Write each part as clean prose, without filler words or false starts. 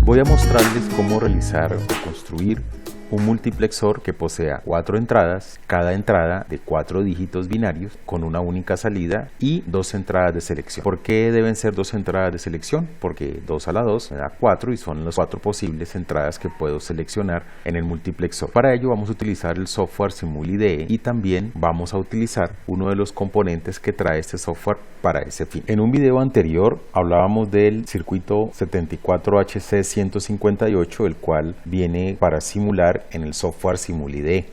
Voy a mostrarles cómo realizar o construir un multiplexor que posea 4 entradas, cada entrada de 4 dígitos binarios con una única salida y 2 entradas de selección. ¿Por qué deben ser 2 entradas de selección? Porque 2 a la 2 me da 4 y son las 4 posibles entradas que puedo seleccionar en el multiplexor. Para ello vamos a utilizar el software SimulIDE y también vamos a utilizar uno de los componentes que trae este software para ese fin. En un video anterior hablábamos del circuito 74HC158, el cual viene para simular en el software SimulIDE.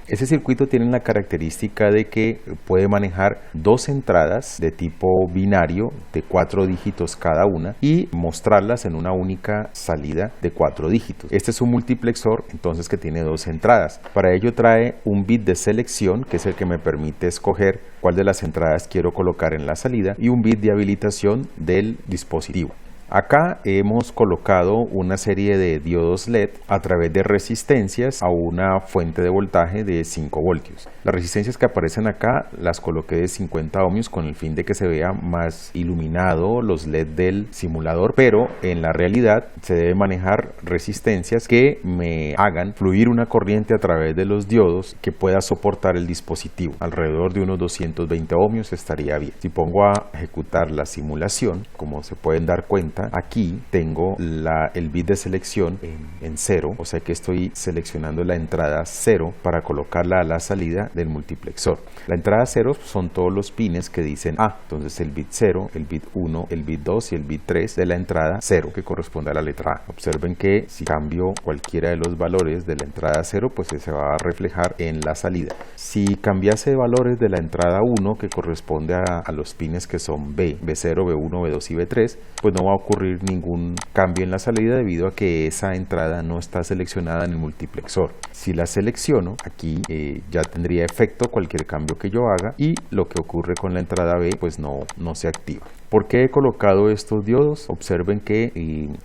Ese circuito tiene la característica de que puede manejar 2 entradas de tipo binario de 4 dígitos cada una y mostrarlas en una única salida de 4 dígitos. Este es un multiplexor entonces que tiene 2 entradas. Para ello trae un bit de selección, que es el que me permite escoger cuál de las entradas quiero colocar en la salida, y un bit de habilitación del dispositivo. Acá hemos colocado una serie de diodos LED a través de resistencias a una fuente de voltaje de 5 voltios. Las resistencias que aparecen acá las coloqué de 50 ohmios con el fin de que se vea más iluminado los LED del simulador, pero en la realidad se debe manejar resistencias que me hagan fluir una corriente a través de los diodos que pueda soportar el dispositivo. Alrededor de unos 220 ohmios estaría bien. Si pongo a ejecutar la simulación, como se pueden dar cuenta, aquí tengo el bit de selección en 0, o sea que estoy seleccionando la entrada 0 para colocarla a la salida del multiplexor. La entrada 0 son todos los pines que dicen A, entonces el bit 0, el bit 1, el bit 2 y el bit 3 de la entrada 0 que corresponde a la letra A. Observen que si cambio cualquiera de los valores de la entrada 0, pues se va a reflejar en la salida. Si cambiase valores de la entrada 1, que corresponde a los pines que son B, B0, B1, B2 y B3, pues no va a ocurrir ningún cambio en la salida debido a que esa entrada no está seleccionada en el multiplexor. Si la selecciono, aquí ya tendría efecto cualquier cambio que yo haga y lo que ocurre con la entrada B pues no se activa. ¿Por qué he colocado estos diodos? Observen que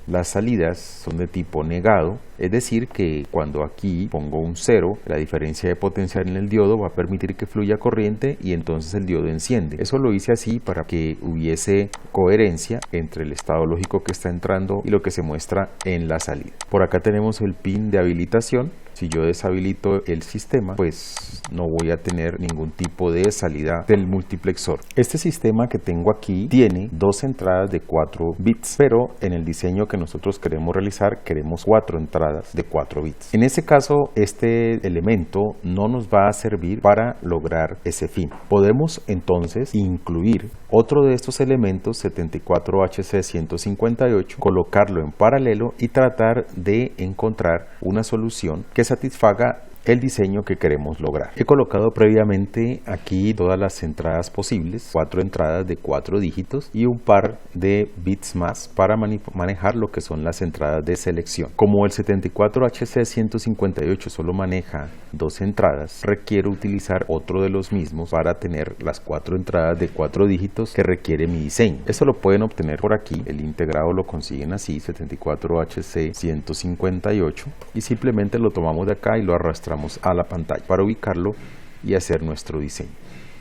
las salidas son de tipo negado, es decir que cuando aquí pongo un 0, la diferencia de potencial en el diodo va a permitir que fluya corriente y entonces el diodo enciende. Eso lo hice así para que hubiese coherencia entre el estado lógico que está entrando y lo que se muestra en la salida. Por acá tenemos el pin de habilitación. Si yo deshabilito el sistema, pues no voy a tener ningún tipo de salida del multiplexor. Este sistema que tengo aquí tiene 2 entradas de 4 bits, pero en el diseño que nosotros queremos realizar, queremos 4 entradas de 4 bits. En ese caso, este elemento no nos va a servir para lograr ese fin. Podemos entonces incluir otro de estos elementos, 74HC158, colocarlo en paralelo y tratar de encontrar una solución que satisfaga el diseño que queremos lograr. He colocado previamente aquí todas las entradas posibles, 4 entradas de 4 dígitos y un par de bits más para manejar lo que son las entradas de selección. Como el 74HC158 solo maneja 2 entradas, requiero utilizar otro de los mismos para tener las 4 entradas de 4 dígitos que requiere mi diseño. Esto lo pueden obtener por aquí, el integrado lo consiguen así, 74HC158, y simplemente lo tomamos de acá y lo arrastramos a la pantalla para ubicarlo y hacer nuestro diseño.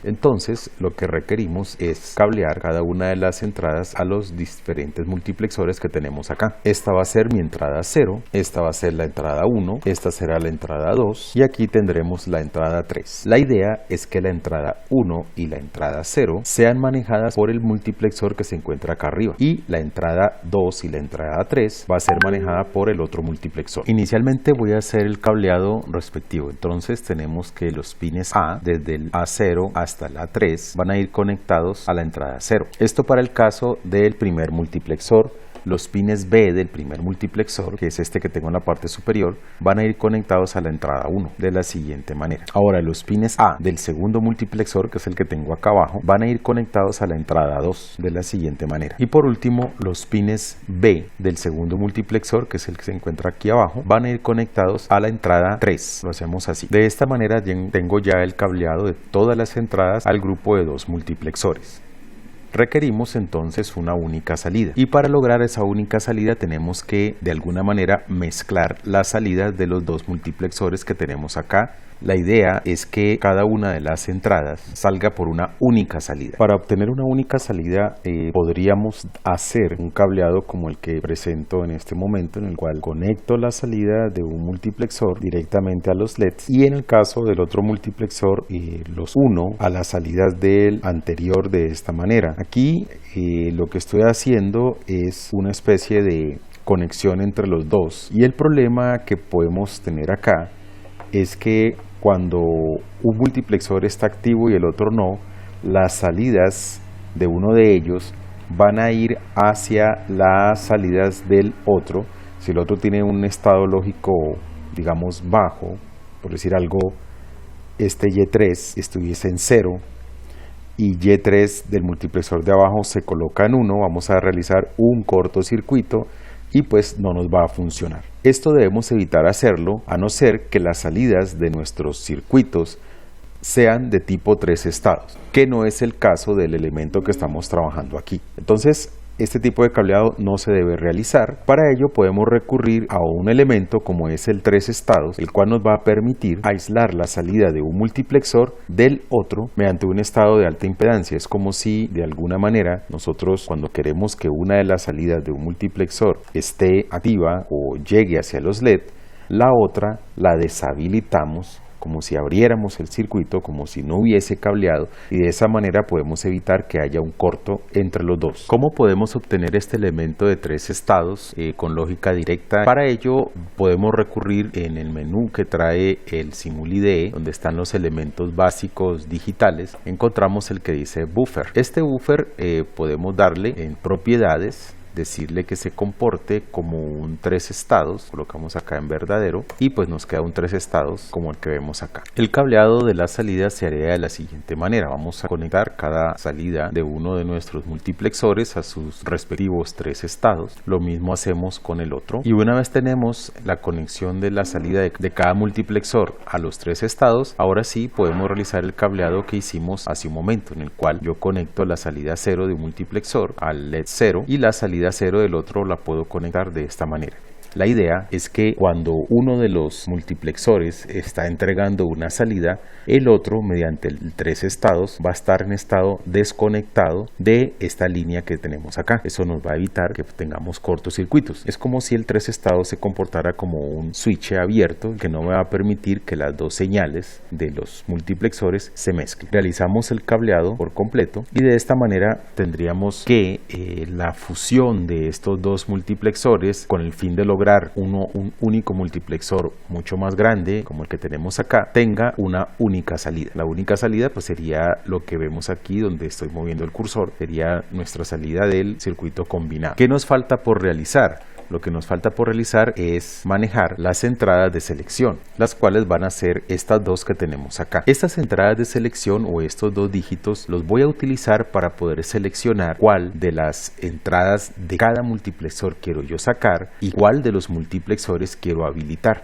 Entonces lo que requerimos es cablear cada una de las entradas a los diferentes multiplexores que tenemos acá. Esta va a ser mi entrada 0, esta va a ser la entrada 1, esta será la entrada 2 y aquí tendremos la entrada 3. La idea es que la entrada 1 y la entrada 0 sean manejadas por el multiplexor que se encuentra acá arriba y la entrada 2 y la entrada 3 va a ser manejada por el otro multiplexor. Inicialmente voy a hacer el cableado respectivo, entonces tenemos que los pines A, desde el A0 hasta la 3, van a ir conectados a la entrada 0. Esto para el caso del primer multiplexor. Los pines B del primer multiplexor, que es este que tengo en la parte superior, van a ir conectados a la entrada 1 de la siguiente manera. Ahora los pines A del segundo multiplexor, que es el que tengo acá abajo, van a ir conectados a la entrada 2 de la siguiente manera. Y por último, los pines B del segundo multiplexor, que es el que se encuentra aquí abajo, van a ir conectados a la entrada 3. Lo hacemos así. De esta manera tengo ya el cableado de todas las entradas al grupo de 2 multiplexores. Requerimos entonces una única salida, y para lograr esa única salida tenemos que de alguna manera mezclar las salidas de los dos multiplexores que tenemos acá. La idea es que cada una de las entradas salga por una única salida. Para obtener una única salida podríamos hacer un cableado como el que presento en este momento, en el cual conecto la salida de un multiplexor directamente a los LEDs, y en el caso del otro multiplexor los uno a las salidas del anterior de esta manera. Aquí lo que estoy haciendo es una especie de conexión entre los dos, y el problema que podemos tener acá es que cuando un multiplexor está activo y el otro no, las salidas de uno de ellos van a ir hacia las salidas del otro. Si el otro tiene un estado lógico, digamos, bajo, por decir algo, este Y3 estuviese en 0 y Y3 del multiplexor de abajo se coloca en 1, vamos a realizar un cortocircuito y pues no nos va a funcionar. Esto debemos evitar hacerlo, a no ser que las salidas de nuestros circuitos sean de tipo 3 estados, que no es el caso del elemento que estamos trabajando aquí. Entonces, este tipo de cableado no se debe realizar. Para ello podemos recurrir a un elemento como es el 3 estados, el cual nos va a permitir aislar la salida de un multiplexor del otro mediante un estado de alta impedancia. Es como si de alguna manera nosotros, cuando queremos que una de las salidas de un multiplexor esté activa o llegue hacia los LED, la otra la deshabilitamos, como si abriéramos el circuito, como si no hubiese cableado, y de esa manera podemos evitar que haya un corto entre los dos. ¿Cómo podemos obtener este elemento de 3 estados con lógica directa? Para ello podemos recurrir en el menú que trae el SimulIDE, donde están los elementos básicos digitales. Encontramos el que dice buffer. Este buffer podemos darle en propiedades, decirle que se comporte como un 3 estados, colocamos acá en verdadero y pues nos queda un 3 estados como el que vemos acá. El cableado de la salida se haría de la siguiente manera: vamos a conectar cada salida de uno de nuestros multiplexores a sus respectivos 3 estados, lo mismo hacemos con el otro, y una vez tenemos la conexión de la salida de cada multiplexor a los 3 estados, ahora sí podemos realizar el cableado que hicimos hace un momento, en el cual yo conecto la salida 0 de un multiplexor al LED 0 y la salida 0 del otro la puedo conectar de esta manera. La idea es que cuando uno de los multiplexores está entregando una salida, el otro, mediante el 3 estados, va a estar en estado desconectado de esta línea que tenemos acá. Eso nos va a evitar que tengamos cortocircuitos. Es como si el 3 estados se comportara como un switch abierto que no me va a permitir que las dos señales de los multiplexores se mezclen. Realizamos el cableado por completo y de esta manera tendríamos que la fusión de estos dos multiplexores, con el fin de lograr un único multiplexor mucho más grande como el que tenemos acá, tenga una única salida. La única salida pues sería lo que vemos aquí donde estoy moviendo el cursor, sería nuestra salida del circuito combinado. ¿Qué nos falta por realizar? Lo que nos falta por realizar es manejar las entradas de selección, las cuales van a ser estas dos que tenemos acá. Estas entradas de selección o estos dos dígitos los voy a utilizar para poder seleccionar cuál de las entradas de cada multiplexor quiero yo sacar y cuál de los multiplexores quiero habilitar.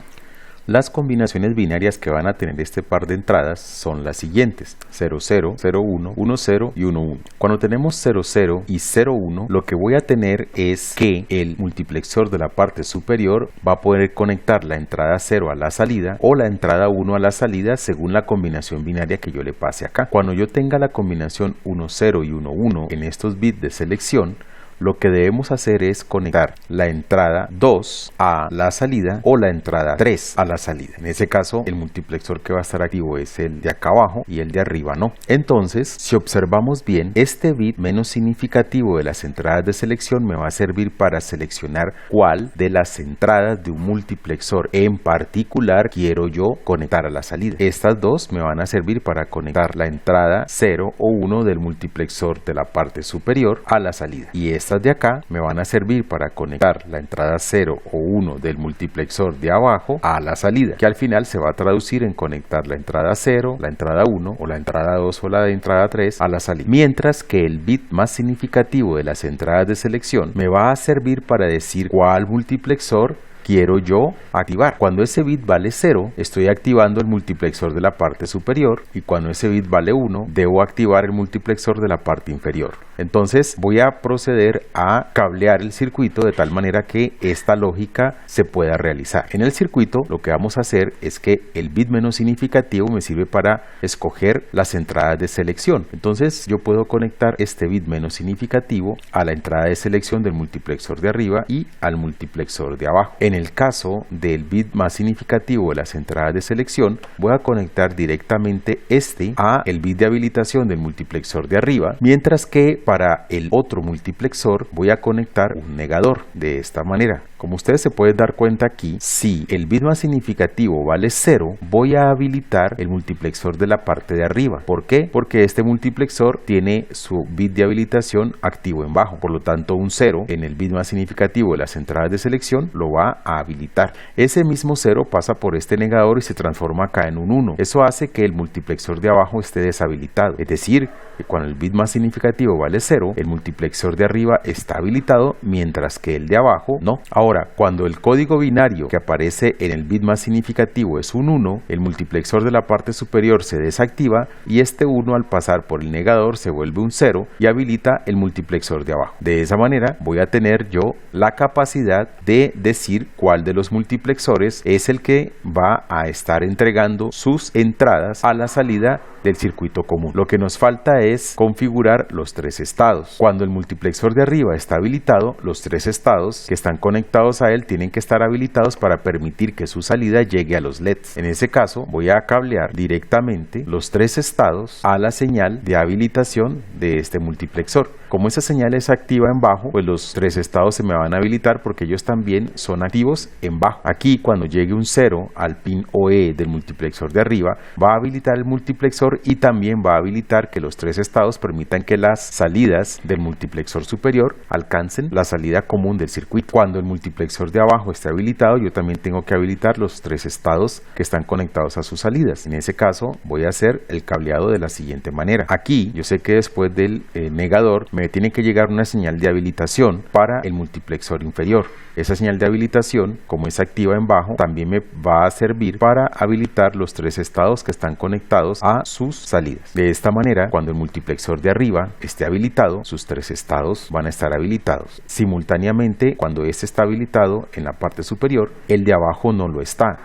Las combinaciones binarias que van a tener este par de entradas son las siguientes: 00, 01, 10 y 11. Cuando tenemos 00 y 01, lo que voy a tener es que el multiplexor de la parte superior va a poder conectar la entrada 0 a la salida o la entrada 1 a la salida según la combinación binaria que yo le pase acá. Cuando yo tenga la combinación 10 y 11 en estos bits de selección, lo que debemos hacer es conectar la entrada 2 a la salida o la entrada 3 a la salida. En ese caso, el multiplexor que va a estar activo es el de acá abajo y el de arriba no. Entonces, si observamos bien, este bit menos significativo de las entradas de selección me va a servir para seleccionar cuál de las entradas de un multiplexor en particular quiero yo conectar a la salida. Estas dos me van a servir para conectar la entrada 0 o 1 del multiplexor de la parte superior a la salida. Y estas de acá me van a servir para conectar la entrada 0 o 1 del multiplexor de abajo a la salida, que al final se va a traducir en conectar la entrada 0, la entrada 1 o la entrada 2 o la de entrada 3 a la salida. Mientras que el bit más significativo de las entradas de selección me va a servir para decir cuál multiplexor quiero yo activar. Cuando ese bit vale 0, estoy activando el multiplexor de la parte superior, y cuando ese bit vale 1, debo activar el multiplexor de la parte inferior. Entonces voy a proceder a cablear el circuito de tal manera que esta lógica se pueda realizar. En el circuito lo que vamos a hacer es que el bit menos significativo me sirve para escoger las entradas de selección. Entonces yo puedo conectar este bit menos significativo a la entrada de selección del multiplexor de arriba y al multiplexor de abajo. En el caso del bit más significativo de las entradas de selección, voy a conectar directamente este a el bit de habilitación del multiplexor de arriba, mientras que para el otro multiplexor voy a conectar un negador de esta manera. Como ustedes se pueden dar cuenta aquí, si el bit más significativo vale 0, voy a habilitar el multiplexor de la parte de arriba. ¿Por qué? Porque este multiplexor tiene su bit de habilitación activo en bajo. Por lo tanto, un 0 en el bit más significativo de las entradas de selección lo va a habilitar. Ese mismo 0 pasa por este negador y se transforma acá en un 1. Eso hace que el multiplexor de abajo esté deshabilitado. Es decir, que cuando el bit más significativo vale 0, el multiplexor de arriba está habilitado, mientras que el de abajo no. Ahora, cuando el código binario que aparece en el bit más significativo es un 1, el multiplexor de la parte superior se desactiva y este 1 al pasar por el negador se vuelve un 0 y habilita el multiplexor de abajo. De esa manera voy a tener yo la capacidad de decir cuál de los multiplexores es el que va a estar entregando sus entradas a la salida del circuito común. Lo que nos falta es configurar los tres estados. Cuando el multiplexor de arriba está habilitado, los tres estados que están conectados a él tienen que estar habilitados para permitir que su salida llegue a los LEDs. En ese caso voy a cablear directamente los tres estados a la señal de habilitación de este multiplexor. Como esa señal es activa en bajo, pues los tres estados se me van a habilitar porque ellos también son activos en bajo. Aquí, cuando llegue un 0 al pin OE del multiplexor de arriba, va a habilitar el multiplexor y también va a habilitar que los tres estados permitan que las salidas del multiplexor superior alcancen la salida común del circuito. Cuando el multiplexor de abajo esté habilitado, yo también tengo que habilitar los tres estados que están conectados a sus salidas. En ese caso voy a hacer el cableado de la siguiente manera. Aquí yo sé que después del negador me tiene que llegar una señal de habilitación para el multiplexor inferior. Esa señal de habilitación, como es activa en bajo, también me va a servir para habilitar los tres estados que están conectados a sus salidas. De esta manera, cuando el multiplexor de arriba esté habilitado, sus tres estados van a estar habilitados. Simultáneamente, cuando este está habilitado en la parte superior, el de abajo no lo está,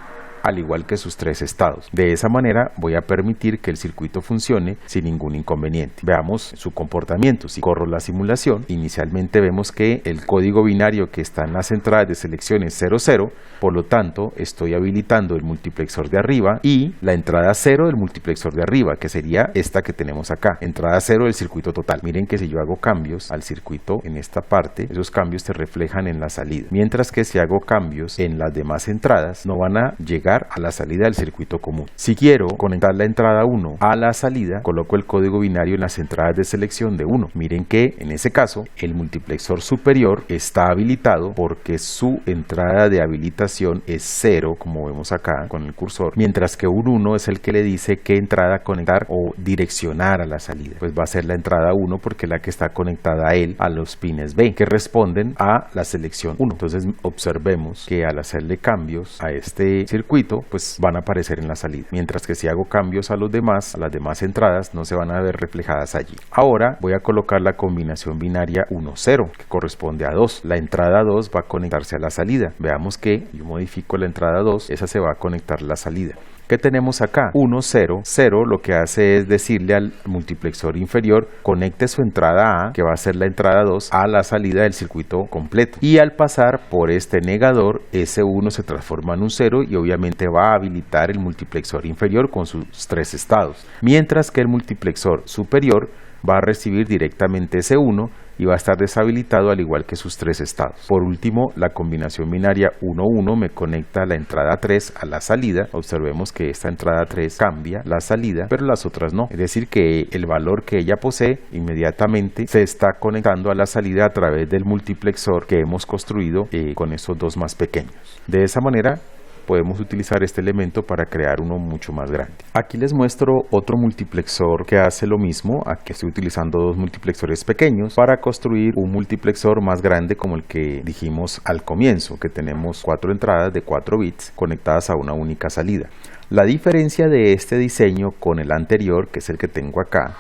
al igual que sus tres estados. De esa manera voy a permitir que el circuito funcione sin ningún inconveniente. Veamos su comportamiento. Si corro la simulación, inicialmente vemos que el código binario que está en las entradas de selección es 00, por lo tanto estoy habilitando el multiplexor de arriba y la entrada 0 del multiplexor de arriba, que sería esta que tenemos acá, entrada 0 del circuito total. Miren que si yo hago cambios al circuito en esta parte, esos cambios se reflejan en la salida, mientras que si hago cambios en las demás entradas no van a llegar a la salida del circuito común. Si quiero conectar la entrada 1 a la salida, coloco el código binario en las entradas de selección de 1. Miren que en ese caso el multiplexor superior está habilitado porque su entrada de habilitación es 0, como vemos acá con el cursor, mientras que un 1 es el que le dice qué entrada conectar o direccionar a la salida. Pues va a ser la entrada 1 porque es la que está conectada a él a los pines B, que responden a la selección 1. Entonces observemos que al hacerle cambios a este circuito, pues van a aparecer en la salida, mientras que si hago cambios a las demás entradas no se van a ver reflejadas allí. Ahora voy a colocar la combinación binaria 1-0, que corresponde a 2. La entrada 2 va a conectarse a la salida. Veamos que yo modifico la entrada 2, esa se va a conectar a la salida. ¿Qué tenemos acá? 1, 0, 0 lo que hace es decirle al multiplexor inferior conecte su entrada A, que va a ser la entrada 2, a la salida del circuito completo. Y al pasar por este negador, ese 1 se transforma en un 0 y obviamente va a habilitar el multiplexor inferior con sus tres estados. Mientras que el multiplexor superior va a recibir directamente ese 1 y va a estar deshabilitado al igual que sus tres estados. Por último, la combinación binaria 1-1 me conecta la entrada 3 a la salida. Observemos que esta entrada 3 cambia la salida, pero las otras no. Es decir, que el valor que ella posee inmediatamente se está conectando a la salida a través del multiplexor que hemos construido con estos dos más pequeños. De esa manera podemos utilizar este elemento para crear uno mucho más grande. Aquí les muestro otro multiplexor que hace lo mismo. Aquí estoy utilizando dos multiplexores pequeños para construir un multiplexor más grande como el que dijimos al comienzo, que tenemos 4 entradas de 4 bits conectadas a una única salida. La diferencia de este diseño con el anterior, que es el que tengo acá,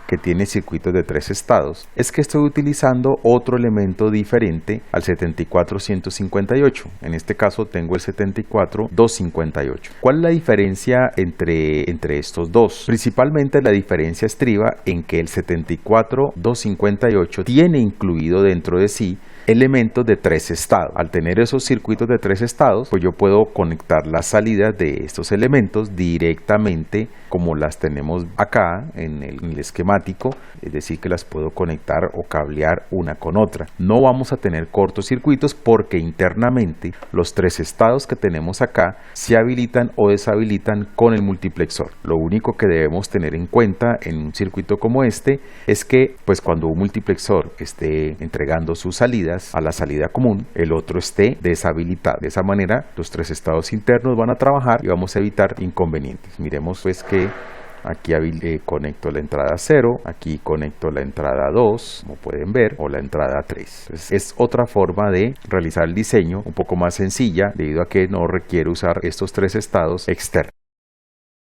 que tiene circuitos de 3 estados, es que estoy utilizando otro elemento diferente al 74158. En este caso tengo el 74258. ¿Cuál es la diferencia entre estos dos? Principalmente la diferencia estriba en que el 74258 tiene incluido dentro de sí elementos de 3 estados. Al tener esos circuitos de 3 estados, pues yo puedo conectar las salidas de estos elementos directamente como las tenemos acá en el esquemático, es decir, que las puedo conectar o cablear una con otra. No vamos a tener cortocircuitos porque internamente los 3 estados que tenemos acá se habilitan o deshabilitan con el multiplexor. Lo único que debemos tener en cuenta en un circuito como este es que pues cuando un multiplexor esté entregando sus salidas a la salida común, el otro esté deshabilitado. De esa manera los 3 estados internos van a trabajar y vamos a evitar inconvenientes. Miremos pues que aquí conecto la entrada 0, aquí conecto la entrada 2, como pueden ver, o la entrada 3. Entonces, es otra forma de realizar el diseño un poco más sencilla, debido a que no requiere usar estos 3 estados externos.